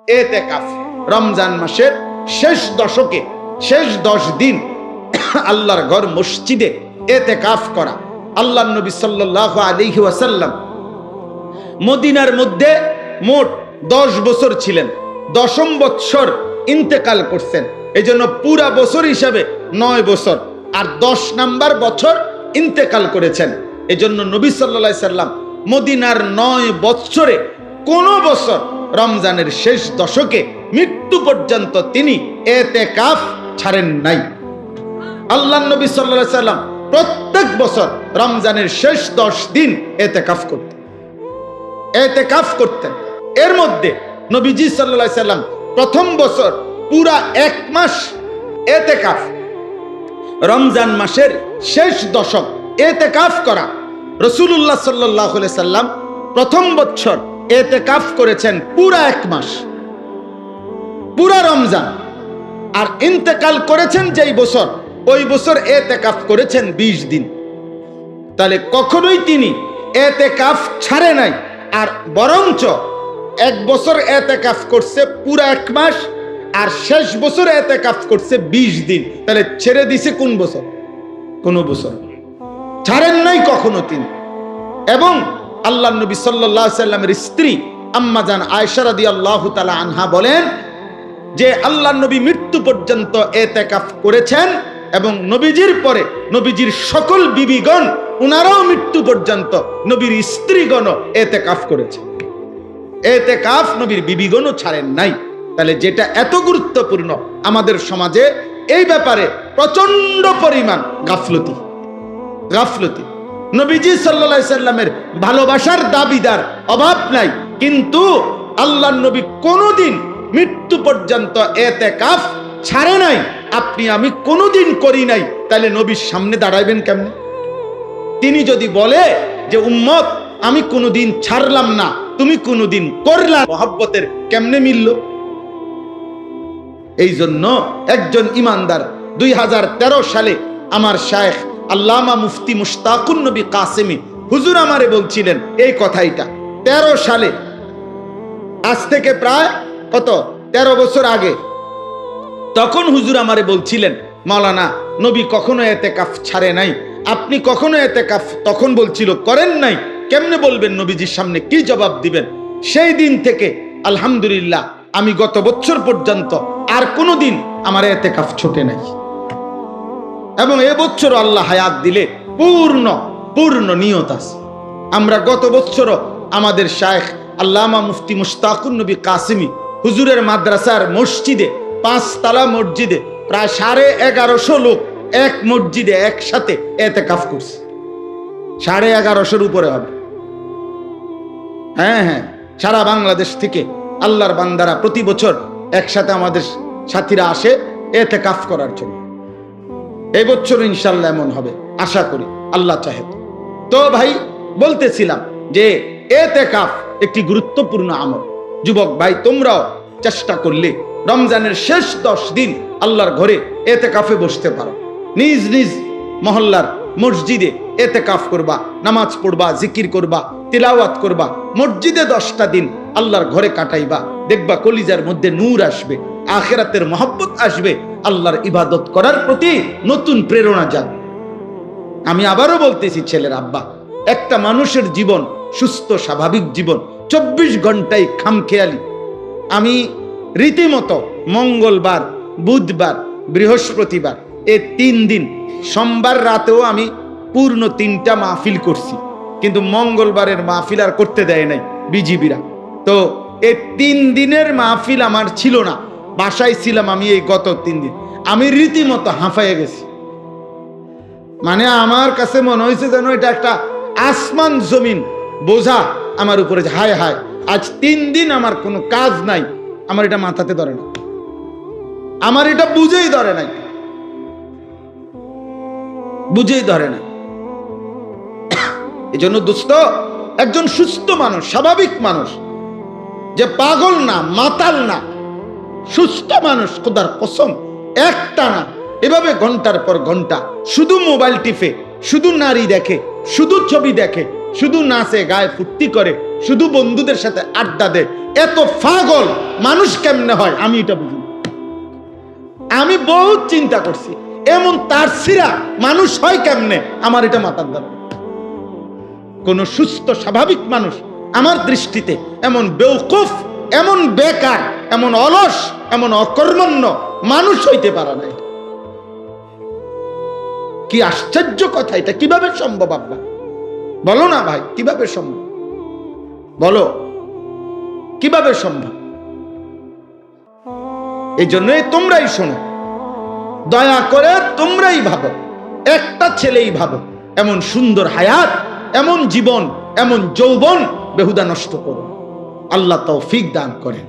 এতেকাফ। রমজান মাসের শেষ দশকে, শেষ 10 দিন আল্লাহর ঘর মসজিদে এতেকাফ করা। আল্লাহর নবী সাল্লাল্লাহু আলাইহি ওয়াসাল্লাম মদিনার মধ্যে মোট 10 বছর ছিলেন। 10ম বছর ইন্তেকাল করছেন। এই জন্য পুরা বছর হিসাবে 9 বছর, আর 10 নাম্বার বছর ইন্তেকাল করেছেন। এই জন্য নবী সাল্লাল্লাহু আলাইহি সাল্লাম মদিনার 9 বছরে কোন বছর রমজানের শেষ দশকে মৃত্যু পর্যন্ত তিনি এতেকাফ ছাড়েন নাই। আল্লাহর নবী সাল্লাল্লাহু আলাইহি সাল্লাম প্রত্যেক বছর রমজানের শেষ 10 দিন এতেকাফ করতেন। এর মধ্যে নবীজি সাল্লাল্লাহু আলাইহি সাল্লাম প্রথম বছর পুরা 1 মাস এতেকাফ, রমজান মাসের শেষ দশক এতেকাফ করা। রাসূলুল্লাহ সাল্লাল্লাহু আলাইহি সাল্লাম প্রথম বছর এতেকাফ করেছেন পুরা 1 মাস, পুরা রমজান। আর ইন্তেকাল করেছেন যেই বছর, ওই বছর এতেকাফ করেছেন 20 দিন। তাহলে কখনোই তিনি এতেকাফ ছাড়ে নাই। আর বরঞ্চ 1 বছর এতেকাফ করছে পুরা 1 মাস, আর শেষ বছর এতেকাফ করছে 20 দিন। তাহলে ছেড়ে দিছে কোন বছর? কোন বছর ছাড়েন নাই কখনো তিনি। এবং আল্লাহর নবী সাল্লাল্লাহু আলাইহি সাল্লামের স্ত্রী আম্মা জান আয়েশা রাদিয়াল্লাহু তাআলা আনহা বলেন যে আল্লাহর নবী মৃত্যু পর্যন্ত এতেকাফ করেছেন, এবং নবীজির পরে নবীজির সকল বিবিগণ উনারাও মৃত্যু পর্যন্ত, নবীর স্ত্রীগণ এতেকাফ করেছে। এতেকাফ নবীর বিবিগণও ছাড়েন নাই। তাহলে যেটা এত গুরুত্বপূর্ণ, আমাদের সমাজে এই ব্যাপারে প্রচন্ড পরিমাণ গাফলতি। নবীজি সাল্লাল্লাহু আলাইহি সাল্লামের ভালোবাসার দাবিদার অভাব নাই, কিন্তু আল্লাহর নবী কোনোদিন মৃত্যু পর্যন্ত এতেকাফ ছাড়ে নাই। আপনি আমি কোনোদিন করি নাই, তাহলে নবীর সামনে দাঁড়াইবেন কেমনে? তিনি যদি বলে যে উম্মত আমি কোনোদিন ছাড়লাম না, তুমি কোনোদিন করলা, মহব্বতের কেমনে মিলল? এই জন্য একজন ইমানদার 2013 সালে আমার শায়েখ আল্লামা মুফতি মুশতাকুন নবী কাসেমি হুজুর আমারে বলছিলেন এই কথাইটা। 13 সালে, আজ থেকে প্রায় কত 13 বছর আগে, তখন হুজুর আমারে বলছিলেন, মাওলানা নবী কখনো এতেকাফ ছাড়ে নাই, আপনি কখনো এতেকাফ তখন বলছিল করেন নাই, কেমনে বলবেন? নবীজির সামনে কি জবাব দিবেন? সেই দিন থেকে আলহামদুলিল্লাহ আমি গত বছর পর্যন্ত আর কোনোদিন আমার এতেকাফ ছুটে নাই। এবং এবছর আল্লাহ হায়াত দিলে পূর্ণ নিয়ত আছে। আমরা গত বছরও আমাদের শায়েখ আল্লামা মুফতি মুশতাকুন নবী কাসেমি হুজুরের মাদ্রাসার মসজিদে, 5 তলা মসজিদে প্রায় 1150 লোক এক মসজিদে একসাথে এতেকাফ করছে। 1150-এর উপরে হবে। হ্যাঁ, সারা বাংলাদেশ থেকে আল্লাহর বান্দারা প্রতি বছর একসাথে আমাদের সাথীরা আসে এতেকাফ করার জন্য। এই বছর ইনশাআল্লাহ এমন হবে, আশা করি, আল্লাহ চাহে। তো ভাই বলতেছিলাম যে এতেকাফ একটি গুরুত্বপূর্ণ আমল। যুবক ভাই, তোমরাও চেষ্টা করলে রমজানের শেষ 10 দিন আল্লাহর ঘরে এতেকাফে বসতে পারো। নিজ নিজ মহল্লার মসজিদে এতেকাফ করবা, নামাজ পড়বা, জিকির করবা, তিলাওয়াত করবা, মসজিদে 10টা দিন আল্লাহর ঘরে কাটাইবা। দেখবা কলিজার মধ্যে নূর আসবে, আখিরাতের মহব্বত আসবে, আল্লাহর ইবাদত করার প্রতি নতুন প্রেরণা জাগবে। আমি আবারও বলতেছি, ছেলের আব্বা, একটা মানুষের জীবন সুস্থ স্বাভাবিক জীবন 24 ঘন্টায় খামখেয়ালি। আমি রীতিমতো মঙ্গলবার, বুধবার, বৃহস্পতিবার এই 3 দিন, সোমবার রাতেও আমি পূর্ণ 3টা মাহফিল করছি, কিন্তু মঙ্গলবারের মাহফিল আর করতে দেয় নাই বিজিবিরা। তো এই 3 দিনের মাহফিল আমার ছিল না, বাসায় ছিলাম আমি। এই গত 3 দিন আমি রীতিমতো হাঁফাইয়ে গেছি। মানে আমার কাছে মনে হয়েছে যেন এটা একটা আসমান জমিন বোঝা আমার উপরে। হায় হায়, আজ 3 দিন আমার কোনো কাজ নাই, আমার এটা মাথাতে ধরে না, আমার এটা বুঝেই ধরে নাই, এই জন্য দোস্ত, একজন সুস্থ মানুষ, স্বাভাবিক মানুষ, যে পাগল না, মাতাল না, সুস্থ মানুষ, খোদার কসম, একটা না এভাবে ঘন্টার পর ঘন্টা শুধু মোবাইল টিপে, শুধু নারী দেখে, শুধু ছবি দেখে, শুধু নাচে, গায়ে ফুর্তি করে, শুধু বন্ধুদের সাথে আড্ডা দেয়। এত পাগল মানুষ কেমনে হয় আমি এটা বুঝি। আমি বহুত চিন্তা করছি, এমন তার সিরা মানুষ হয় কেমনে, আমার এটা মাথার দ্বারা। কোন সুস্থ স্বাভাবিক মানুষ আমার দৃষ্টিতে এমন বেওকুফ, এমন বেকার, এমন অলস, এমন অকর্মণ্য মানুষ হইতে পারে না। কি আশ্চর্য কথা, এটা কিভাবে সম্ভব? আব্বা বলো না ভাই, কিভাবে সম্ভব? বলো কিভাবে সম্ভব? এই জন্যই তোমরাই শোনো, দয়া করে তোমরাই ভাবো, একটা ছেলেই ভাবো, এমন সুন্দর হায়াত, এমন জীবন, এমন যৌবন বেহুদা নষ্ট করো। আল্লাহ তৌফিক দান করেন।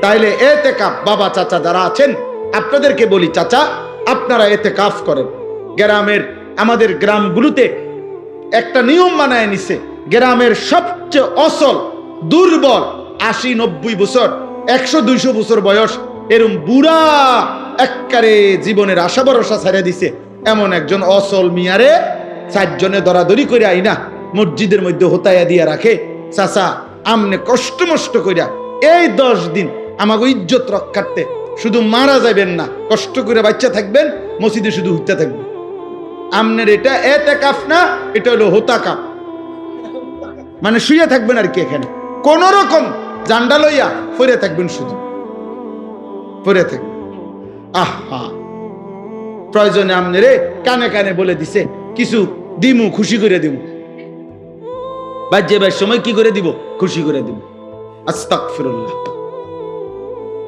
তাইলে ইতিকাফ, বাবা চাচা যারা আছেন আপনাদেরকে বলি, চাচা আপনারা ইতিকাফ করেন। গ্রামের, আমাদের গ্রামগুলোতে একটা নিয়ম বানায় নিছে, গ্রামের সবচেয়ে অসল, দুর্বল, 80-90 বছর, 100-200 বছর বয়স, এরম বুড়া একবারে জীবনের আশা ভরসা ছেড়ে দিছে এমন একজন অসল মিয়ারে 4 জনে দরাদরি করে আইনা মসজিদের মধ্যে হোতায়া দিয়া রাখে, চাচা আমনে কষ্ট মষ্ট কইরা এই 10 দিন আমাকে ইজ্জত রক্ষার্থে শুধু মারা যাবেন না, কষ্ট করে বাচ্চা থাকবেন, মসজিদে শুধু হুইতে থাকবেন। আমনের এটা ইতিকাফ না, এটা হলো হোতাকাফ, মানে শুয়ে থাকবেন আর কি, এখানে কোন রকম জান্ডা লইয়া পড়ে থাকবেন, শুধু পড়ে থাকবেন। আহা, প্রয়োজনে আমনেরে কানে কানে বলে দিছে কিছু দিমু, খুশি করে দিমু, বাজ্যেবার সময় কি করে দিব, খুশি করে দিব। আস্তাগফিরুল্লাহ।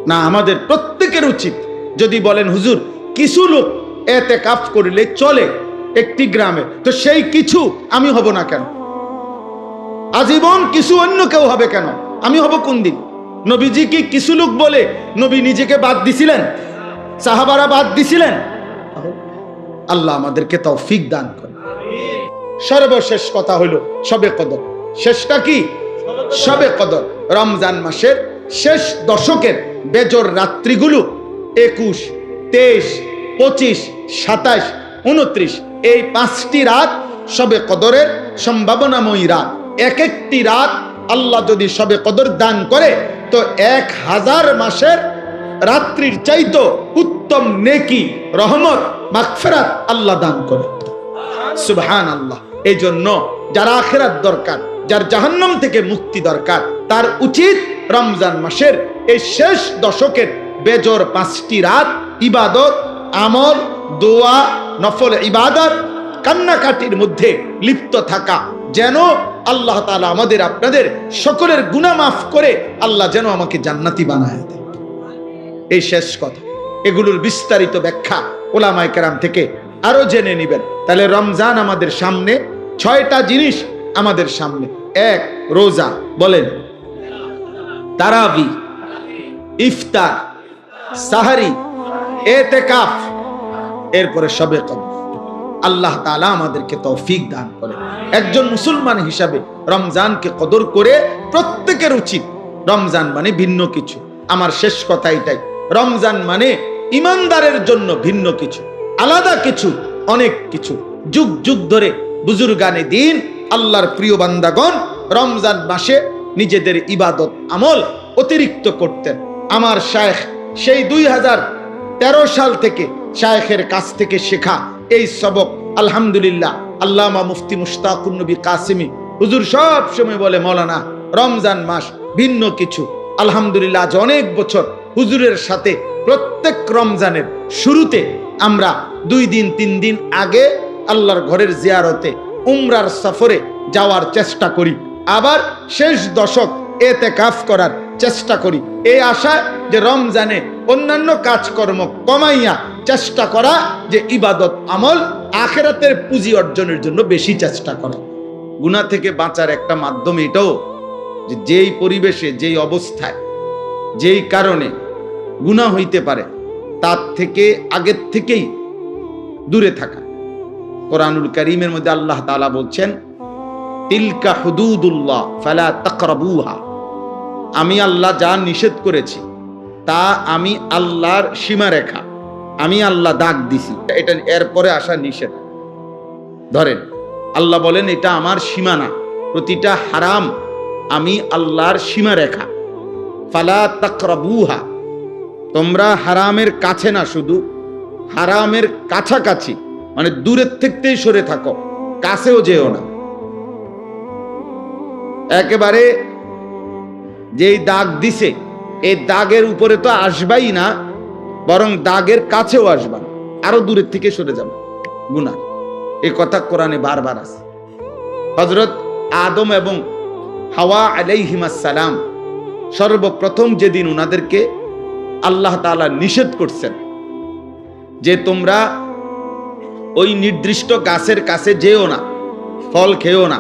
না, আমাদের প্রত্যেকের উচিত, যদি বলেন হুজুর কিছু লোক ইতিকাফ করলে চলে একটি গ্রামে, তো সেই কিছু আমি হব না কেন? আজীবন কিছু অন্য কেউ হবে কেন? আমি হব কোন দিন? নবীজি কি কিছু লোক বলে নবী নিজেকে বাদ দিছিলেন? সাহাবারা বাদ দিছিলেন? আল্লাহ আমাদেরকে তৌফিক দান করে। সর্বশেষ কথা হলো শবে কদর। শেষটা কি? শবে কদর। রমজান মাসের শেষ দশকের বেজর রাত্রিগুলো 21, 23, 25, 27, 29 এই 5টি রাত শবে কদরের সম্ভাবনাময়ী রাত। এক একটি রাত আল্লাহ যদি শবে কদর দান করে তো 1000 মাসের রাত্রির চাইতো উত্তম নেকি, রহমত, মাগফিরাত আল্লাহ দান করে। সুবহানাল্লাহ। এই জন্য যারা আখিরাত দরকার, যার জাহান্নাম থেকে মুক্তি দরকার, তার উচিত রমজান মাসের এই শেষ দশকের বেজর 5টি রাত ইবাদত, আমল, দোয়া, নফল ইবাদত, কান্নাকাটির মধ্যে লিপ্ত থাকা, যেন আল্লাহ তাআলা আমাদের আপনাদের সকলের গুনাহ মাফ করে আল্লাহ যেন আমাকে জান্নাতি বানায় দেয়। এই শেষ কথা, এগুলোর বিস্তারিত ব্যাখ্যা উলামায়ে কেরাম থেকে আরো জেনে নেবেন। তাহলে রমজান আমাদের সামনে, 6টা জিনিস আমাদের সামনে। 1 রোজা, বলেন, তারাবি, ইফতার, সাহারি, ইতিকাফ, এরপরে শবে কদর। আল্লাহ তাআলা আমাদেরকে তৌফিক দান করে। একজন মুসলমান হিসাবে রমজানকে কদর করে প্রত্যেকের উচিত। রমজান মানে ভিন্ন কিছু। আমার শেষ কথা এটাই, রমজান মানে ইমানদারের জন্য ভিন্ন কিছু, আলাদা কিছু, অনেক কিছু। যুগ যুগ ধরে বুজুর্গানে দিন, আল্লাহর প্রিয় বান্দাগণ রমজান মাসে নিজেদের ইবাদত আমল অতিরিক্ত করতেন। আমার শায়েখ সেই 2013 সাল থেকে শায়েখের কাছ থেকে শেখা এই সবক, আলহামদুলিল্লাহ, আল্লামা মুফতি মুশতাকুন নবী কাসিমি হুজুর সব সময় বলে, মৌলানা রমজান মাস ভিন্ন কিছু। আলহামদুলিল্লাহ, আজ অনেক বছর হুজুরের সাথে প্রত্যেক রমজানের শুরুতে আমরা 2 দিন 3 দিন আগে আল্লাহর ঘরের জিয়ারতে, উমরার সফরে যাওয়ার চেষ্টা করি, আবার শেষ দশক ইতিকাফ করার চেষ্টা করি, এই আশায় যে রমজানে অন্যান্য কাজকর্ম কমাইয়া চেষ্টা করা, যে ইবাদত আমল আখিরাতের পুঁজি অর্জনের জন্য বেশি চেষ্টা করা। গুনাহ থেকে বাঁচার একটা মাধ্যম এটাও যে যেই পরিবেশে, যেই অবস্থায়, যেই কারণে গুনাহ হইতে পারে তার থেকে আগের থেকেই দূরে থাকা। কোরআনুল কারীমের মধ্যে আল্লাহ তাআলা বলছেন, তিলকা হুদুদুল্লাহ ফালা তাকরাবুহা, আমি আল্লাহ যা নিষেধ করেছি তা আমি আল্লাহর সীমারেখা, আমি আল্লাহ দাগ দিছি, এটা এরপরে আসা নিষেধ। ধরেন আল্লাহ বলেন এটা আমার সীমানা, প্রতিটা হারাম আমি আল্লাহর সীমারেখা। ফালা তাকরাবুহা, তোমরা হারামের কাছে না, শুধু হারামের কাছাকাছি, মানে দূরের থেকেই সরে থাকো, কাছেও যেও না। একেবারে যেই দাগ দিছে এই দাগের উপরে তো আসবাই না, বরং দাগের কাছেও আসবা না, আরো দূরের থেকে সরে যাবে গুনাহ। এই কথা কোরআনে বারবার আছে। হযরত আদম এবং হাওয়া আলাইহিমাস সালাম সর্বপ্রথম যেদিন উনাদেরকে আল্লাহ তাআলা নিষেধ করছেন যে তোমরা ওই নির্দিষ্ট গাছের কাছে যেও না, ফল খেও না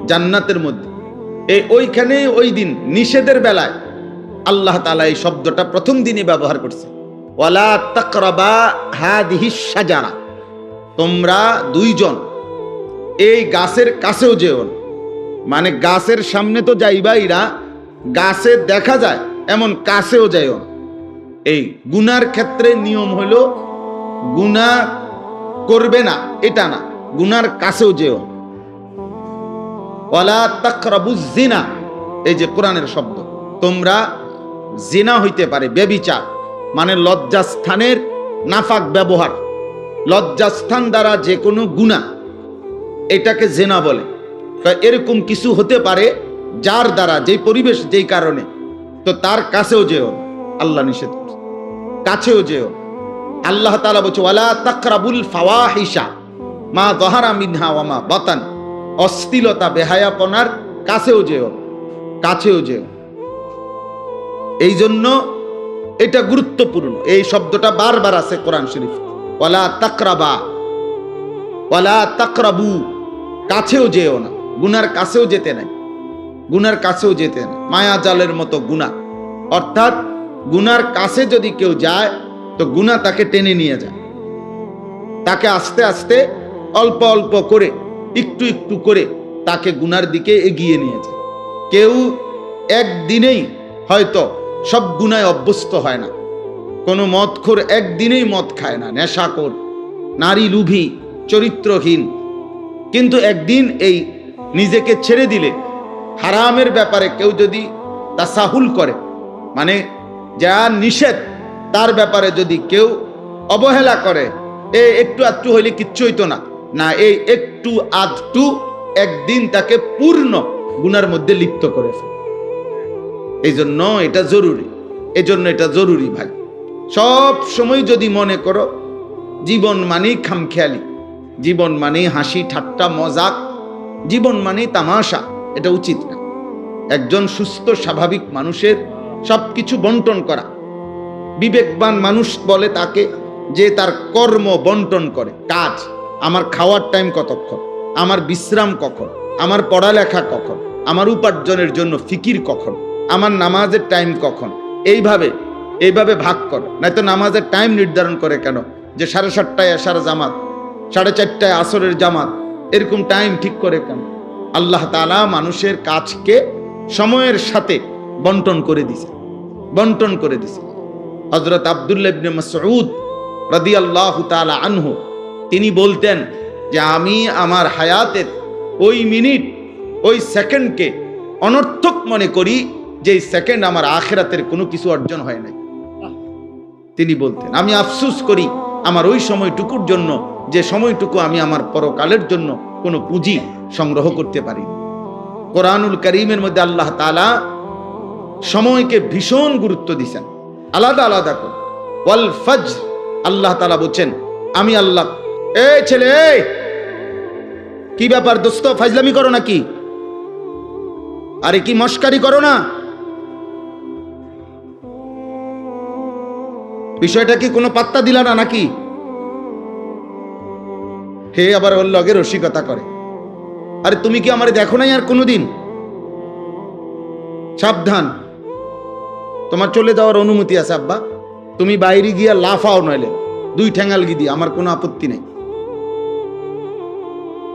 জান্নাতের মধ্যে, ওইখানে ওই দিন নিষেধের বেলায় আল্লাহ তাআলা এই শব্দটা প্রথম দিনই ব্যবহার করছে, ওয়ালা তাকরাবা হাদিহিস শাজারা, তোমরা দুইজন এই গাছের কাছেও যেও না। মানে গাছের সামনে তো যাইবাই না, গাছে দেখা যায় এমন কাছেও যাইও না। এই গুনার ক্ষেত্রে নিয়ম হলো গুনাহ করবে না এটা না, গুনার কাছেও যেও। ওয়ালা তাকরাবুজ জিনা, এই যে কোরআনের শব্দ, তোমরা জিনা হইতে পারে ব্যভিচার, মানে লজ্জাস্থানের নাফাক ব্যবহার, লজ্জাস্থান দ্বারা যে কোনো গুনাহ এটাকে জিনা বলে। এরকম কিছু হতে পারে যার দ্বারা, যেই পরিবেশ, যেই কারণে, তো তার কাছেও যেও, আল্লাহ নিষেধ করছে, কাছেও যেও। আল্লাহ তাআলা বলছে ওয়ালা তাকরাবুল ফাওয়াহিশা মা যাহারা মিনহা ওয়া মা বাতান, অশ্লীলতা বেহায়াপনার কাছেও যেও, কাছেও যেও। এই জন্য এটা গুরুত্বপূর্ণ, এই শব্দটা বারবার আছে কোরআন শরীফ, ওয়ালা তাকরাবা, ওয়ালা তাকরাবু, কাছেও যেও না, গুনার কাছেও যেতে নাই, গুনার কাছেও যেতে নাই। মায়া জালের মতো গুনাহ, অর্থাৎ গুনার কাছে যদি কেউ যায় তো গুনাহ তাকে টেনে নিয়ে যায়, তাকে আস্তে আস্তে অল্প অল্প করে, একটু একটু করে তাকে গুনার দিকে এগিয়ে নিয়ে যায়। কেউ একদিনেই হয়তো সব গুনায় অভ্যস্ত হয় না, কোনো মদখোর একদিনেই মদ খায় না, নেশাখোর, নারী লোভী, চরিত্রহীন, কিন্তু একদিন এই নিজেকে ছেড়ে দিলে হারামের ব্যাপারে কেউ যদি তাসাহুল করে, মানে যা নিষেধ তার ব্যাপারে যদি কেউ অবহেলা করে, একটু আধটু হইলে কিচ্ছু হইতো না, না, এই একটু আধটু একদিন তাকে পূর্ণ গুনার মধ্যে লিপ্ত করে ফেলে। এই জন্য এটা জরুরি, এই জন্য এটা জরুরি ভাই। সব সময় যদি মনে করো জীবন মানেই খামখেয়ালি, জীবন মানেই হাসি ঠাট্টা মজাক, জীবন মানেই তামাশা, এটা উচিত না। একজন সুস্থ স্বাভাবিক মানুষের সবকিছু বন্টন করা, বিবেকবান মানুষ বলে তাকে যে তার কর্ম বন্টন করে, কাজ, আমার খাওয়ার টাইম কতক্ষণ, আমার বিশ্রাম কখন, আমার পড়ালেখা কখন, আমার উপার্জনের জন্য ফিকির কখন, আমার নামাজের টাইম কখন, এইভাবে ভাগ কর। নয়তো নামাজের টাইম নির্ধারণ করে কেন যে 7:30টায় এশার জামাত, 4:30টায় আসরের জামাত, এরকম টাইম ঠিক করে কেন? আল্লাহ তাআলা মানুষের কাজকে সময়ের সাথে বন্টন করে দিছে, বন্টন করে দিছে। হযরত আব্দুল্লাহ ইবনে মাসউদ রাদিয়াল্লাহু তাআলা আনহু তিনি বলতেন যে আমি আমার হায়াতের ওই মিনিট, ওই সেকেন্ডকে অনর্থক মনে করি যে সেকেন্ড আমার আখিরাতের কোনো কিছু অর্জন হয় নাই। তিনি বলতেন আমি আফসোস করি আমার ওই সময়টুকুর জন্য, যে সময়টুকু আমি আমার পরকালের জন্য কোনো পুঁজি সংগ্রহ করতে পারি। কোরআনুল কারীমের মধ্যে আল্লাহ তাআলা সময়কে ভীষণ গুরুত্ব দিয়েছেন, আলাদা আলাদা করে। ওয়াল ফজর, আল্লাহ তাআলা বলছেন আমি আল্লাহ। এই ছেলে, কি ব্যাপার দোস্ত, ফাজলামি করো নাকি? আরে কি মস্কারি করো না? বিষয়টা কি কোনো পাত্তা দিলা না নাকি? হে আবার ওর লগে রসিকতা করে। আরে তুমি কি আমারে দেখো নাই আর কোনোদিন? সাবধান, তোমার চলে যাওয়ার অনুমতি আছে আব্বা, তুমি বাইরে গিয়া লাফাও, নইলে 2 ঠ্যাঙ্গাল গি দিয়ে আমার কোনো আপত্তি নেই।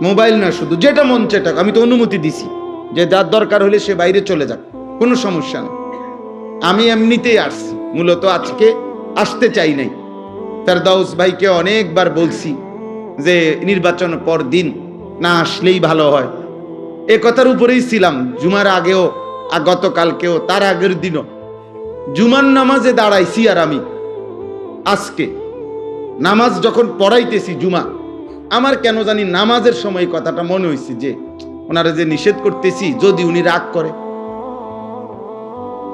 মোবাইল না, শুধু যেটা মন চেটা, আমি তো অনুমতি দিছি যে যার দরকার হলে সে বাইরে চলে যাক, কোনো সমস্যা নেই। আমি এমনিতেই আসছি, মূলত আজকে আসতে চাই নাই। ফেরদাউস ভাইকে অনেকবার বলছি যে নির্বাচন পর দিন না আসলেই ভালো হয়, এ কথার উপরেই ছিলাম জুমার আগেও, গতকালকেও, তার আগের দিনও জুমার নামাজে দাঁড়াইছি। আর আমি আজকে নামাজ যখন পড়াইতেছি জুমা, আমার কেন জানি নামাজের সময় কথাটা মনে হয়েছে যে ওনারা যে নিষেধ করতেছি, যদি উনি রাগ করে।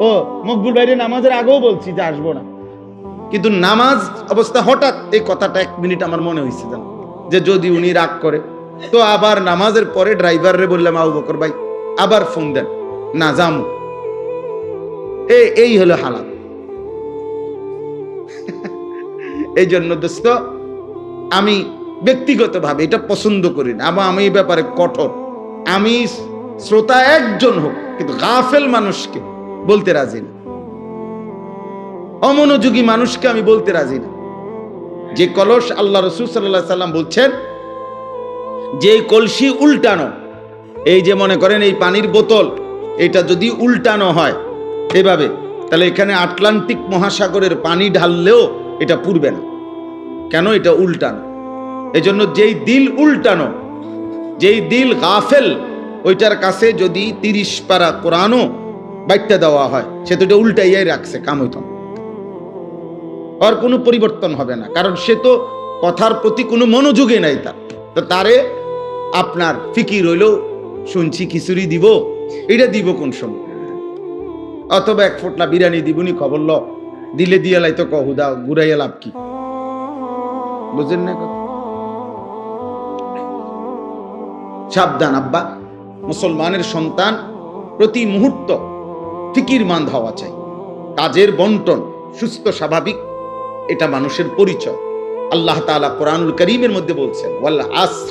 ও মকবুল ভাইরে নামাজের আগেও বলছি যে আসবো না, কিন্তু নামাজ অবস্থা হঠাৎ এই কথাটা 1 মিনিট আমার মনে হয়েছে যে যদি উনি রাগ করে। তো আবার নামাজের পরে ড্রাইভারে বললাম, আবু বকর ভাই আবার ফোন দেন, না যামু। এই হলো হালাত। এই জন্য দোস্ত, আমি ব্যক্তিগতভাবে এটা পছন্দ করি না, আবার আমি এই ব্যাপারে কঠোর। আমি শ্রোতা একজন হোক, কিন্তু গাফেল মানুষকে বলতে রাজি না, অমনোযোগী মানুষকে আমি বলতে রাজি না। যে কলস আল্লাহ রাসূল সাল্লাল্লাহু আলাইহি সাল্লাম বলছেন যে কলসি উল্টানো, এই যে মনে করেন এই পানির বোতল, এটা যদি উল্টানো হয় এভাবে, তাহলে এখানে আটলান্টিক মহাসাগরের পানি ঢাললেও এটা পুড়বে না। কেন? এটা উল্টানো। এই জন্য যেই দিল উল্টানো, যেই দিল গাফেল, ওইটার কাছে যদি 30 পারা কোরআনও বাইটটা দেওয়া হয়, সে তো এটা উল্টাইয়াই রাখছে, কাম হইত না, আর কোনো পরিবর্তন হবে না। কারণ সে তো কথার প্রতি কোনো মনোযোগই নাই তার। তো তারে আপনার ফিকির হইল শুনছি খিচুড়ি দিব, এটা দিব কোন সময়, অথবা 1 ফোঁটলা বিরিয়ানি দিবনি, খবর ল দিলে দিয়ে লাই তো কহুদা ঘুরাইয়া লাভ কি? বুঝেন না কথা? সাবধান আব্বা, মুসলমানের সন্তান প্রতি মুহূর্ত ফিকিরমান্দ হওয়া চাই। কাজের বন্টন সুস্থ স্বাভাবিক, এটা মানুষের পরিচয়। আল্লাহ তাআলা কোরআনুল কারীমের মধ্যে বলছেন, ওয়াল আসর,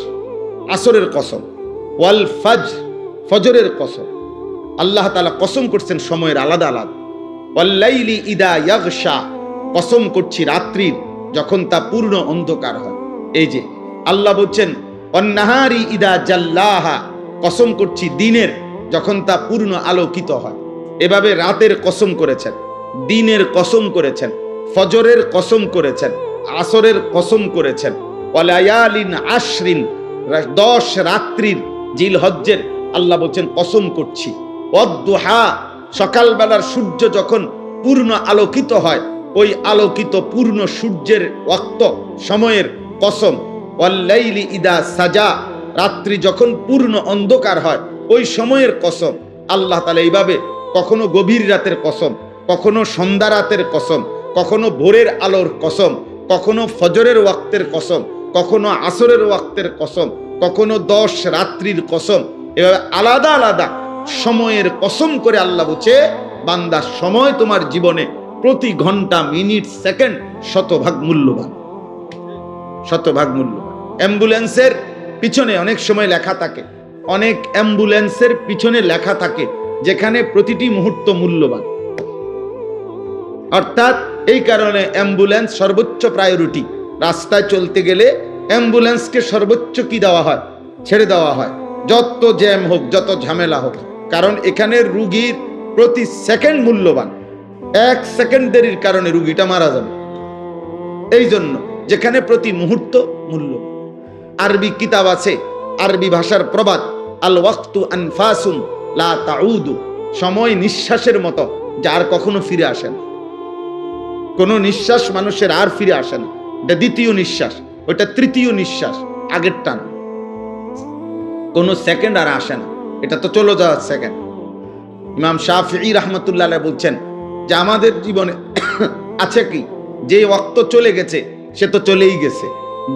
আসরের কসম, ওয়াল ফজর, ফজরের কসম। আল্লাহ তাআলা কসম করছেন সময়ের আলাদা আলাদা। ওয়াল লাইলি ইদা ইয়াগশা, কসম করছি রাত্রির যখন তা পূর্ণ অন্ধকার হয়। এই যে আল্লাহ বলছেন ওয়ান নাহারি ইদা জাল্লাহা, কসম করছি দিনের যখন তা পূর্ণ আলোকিত হয়। এভাবে রাতের কসম করেছেন, দিনের কসম করেছেন, ফজরের কসম করেছেন, আসরের কসম করেছেন। ওয়ালায়ালিন আশরিন, 10 রাত্রির জিলহজ্জের আল্লাহ বলছেন কসম করছি। ওয়াদ্দুহা, সকালবেলার সূর্য যখন পূর্ণ আলোকিত হয়, ওই আলোকিত পূর্ণ সূর্যের ওয়াক্ত সময়ের কসম। ওয়াল্লাইলি ইদা সাজা, রাত্রি যখন পূর্ণ অন্ধকার হয় ওই সময়ের কসম। আল্লাহ তাআলা এইভাবে কখনো গভীর রাতের কসম, কখনো সন্ধ্যা রাতের কসম, কখনো ভোরের আলোর কসম, কখনো ফজরের ওয়াক্তের কসম, কখনো আসরের ওয়াক্তের কসম, কখনো 10 রাত্রির কসম। এভাবে আলাদা আলাদা সময়ের কসম করে আল্লাহ বলছে, বান্দা সময় তোমার জীবনে প্রতি ঘন্টা, মিনিট, সেকেন্ড 100 ভাগ মূল্যবান, 100 ভাগ মূল্যবান। অ্যাম্বুলেন্সের পিছনে অনেক সময় লেখা থাকে, অনেক অ্যাম্বুলেন্সের পিছনে লেখা থাকে যেখানে প্রতিটি মুহূর্ত মূল্যবান। অর্থাৎ এই কারণে অ্যাম্বুলেন্স সর্বোচ্চ প্রায়োরিটি। রাস্তায় চলতে গেলে অ্যাম্বুলেন্সকে সর্বোচ্চ কি দেওয়া হয়? ছেড়ে দেওয়া হয়, যত জ্যাম হোক, যত ঝামেলা হোক, কারণ এখানে রুগীর প্রতি সেকেন্ড মূল্যবান। 1 সেকেন্ড দেরির কারণে রুগীটা মারা যাবে। এই জন্য যেখানে প্রতি মুহূর্ত মূল্য। আরবি কিতাব আছে, আরবি ভাষার প্রবাদ, আল ওয়াক্তু আনফাসুন লা তাউদু, সময় নিঃশ্বাসের মতো, যার কখনো ফিরে আসে না। কোনো নিঃশ্বাস মানুষের আর ফিরে আসে না। এটা দ্বিতীয় নিঃশ্বাস, ওটা তৃতীয় নিঃশ্বাস, আগের টান। কোনো সেকেন্ড আর আসে না, এটা তো চলে যাওয়ার সেকেন্ড। ইমাম শাফিঈ রাহমাতুল্লাহ আলাইহি বলছেন যে আমাদের জীবনে আছে কি, যে ওয়াক্ত চলে গেছে সে তো চলেই গেছে,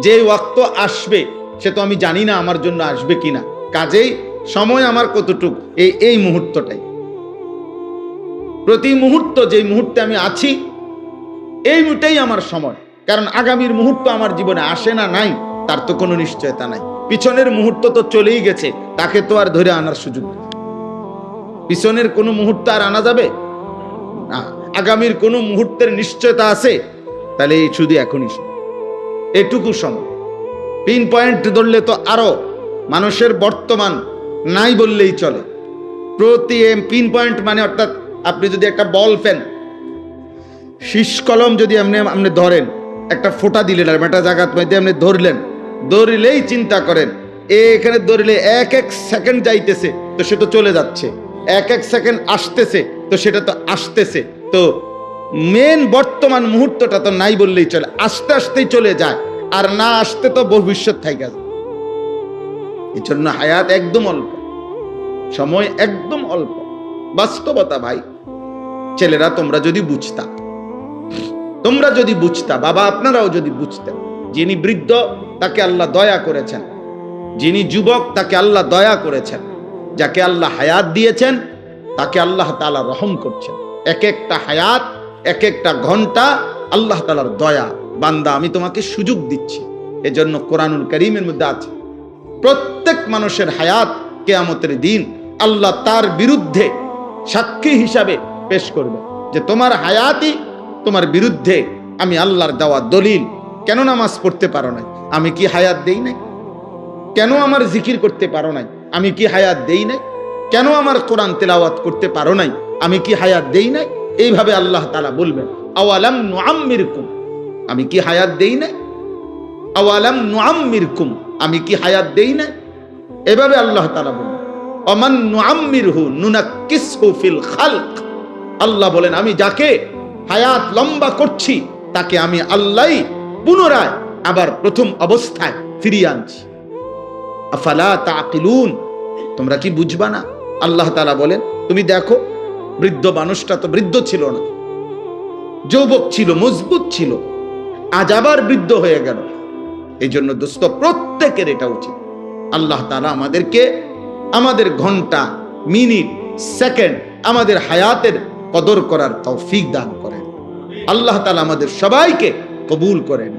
যে ওয়াক্ত আসবে সে তো আমি জানি না আমার জন্য আসবে কিনা। কাজেই সময় আমার কতটুক, এই মুহূর্তটাই, প্রতি মুহূর্ত যেই মুহূর্তে আমি আছি এই মুহূর্তেই আমার সময়। কারণ আগামীর মুহূর্ত আমার জীবনে আসে না নাই তার তো কোনো নিশ্চয়তা নাই। পিছনের মুহূর্ত তো চলেই গেছে, তাকে তো আর ধরে আনার সুযোগ নেই। পিছনের কোনো মুহূর্ত আর আনা যাবে না। আগামীর কোনো মুহূর্তের নিশ্চয়তা আছে, তাহলে এই শুধু এখনই এটুকু সময়। পিন পয়েন্ট ধরলে তো আরো, মানুষের বর্তমান নাই বললেই চলে। প্রতি পিন পয়েন্ট মানে অর্থাৎ আপনি যদি একটা বল পেন, শীষ কলম যদি আপনি ধরেন, একটা ফোঁটা দিলেন আর একটা জায়গার মধ্যে আপনি ধরলেন, ধরলেই চিন্তা করেন এখানে ধরলে এক এক সেকেন্ড যাইতেছে তো সে তো চলে যাচ্ছে, এক এক সেকেন্ড আসতেছে তো সেটা তো আসতেছে, তো মেন বর্তমান মুহূর্তটা তো নাই বললেই চলে, আস্তে আস্তেই চলে যায়, আর না আসতে তো ভবিষ্যৎ থাইকা যায়। এই জন্য হায়াত একদম অল্প, সময় একদম অল্প, বাস্তবতা ভাই। ছেলেরা তোমরা যদি বুঝতা, তোমরা যদি বুঝতা, বাবা আপনারাও যদি বুঝতেন, যিনি বৃদ্ধ তাকে আল্লাহ দয়া করেছেন, যিনি যুবক তাকে আল্লাহ দয়া করেছেন, যাকে আল্লাহ হায়াত দিয়েছেন তাকে আল্লাহ তাআলা রহম করছেন। এক একটা হায়াত, এক একটা ঘন্টা আল্লাহ তাআলার দয়া। বান্দা আমি তোমাকে সুযোগ দিচ্ছি। এজন্য কোরআনুল কারীমের মধ্যে আছে প্রত্যেক মানুষের হায়াত কিয়ামতের দিন আল্লাহ তার বিরুদ্ধে সাক্ষী হিসাবে পেশ করবে, যে তোমার হায়াতই তোমার বিরুদ্ধে আমি আল্লাহর দেওয়া দলিল। কেন নামাজ পড়তে পারো নাই? আমি কি হায়াত দেই নাই? কেন আমার জিকির করতে পারো নাই? আমি কি হায়াত দেই নাই? কেন আমার কোরআন তেলাওয়াত করতে পারো নাই? আমি কি হায়াত দেই নাই? এইভাবে আল্লাহ তাআলা বলবেন, আওয়ালাম নুআম্মিরকুম, আমি কি হায়াত দেই নাই? আওয়ালাম নুআম্মিরকুম, আমি কি হায়াত দেই নাই? এভাবে আল্লাহ তাআলা বলেন, ওমান নুআম্মিরহু নুনাক্কিসহু ফিল খালক। আল্লাহ বলেন, আমি যাকে হায়াত লম্বা করছি তাকে আমি আল্লাহই পুনরায় আবার প্রথম অবস্থায় ফিরিয়ে আনছি। আফালা তাকিলুন, তোমরা কি বুঝবা না? আল্লাহ তাআলা বলেন, তুমি দেখো বৃদ্ধ মানুষটা তো বৃদ্ধ ছিল না, যুবক ছিল, মজবুত ছিল, আজ আবার বৃদ্ধ হয়ে গেল। এই জন্য দোস্ত প্রত্যেকের এটা উচিত, আল্লাহ তাআলা আমাদেরকে আমাদের ঘন্টা, মিনিট, সেকেন্ড, আমাদের হায়াতের কদর করার তৌফিক দান করেন। আল্লাহ তাআলা আমাদের সবাইকে কবুল করেন।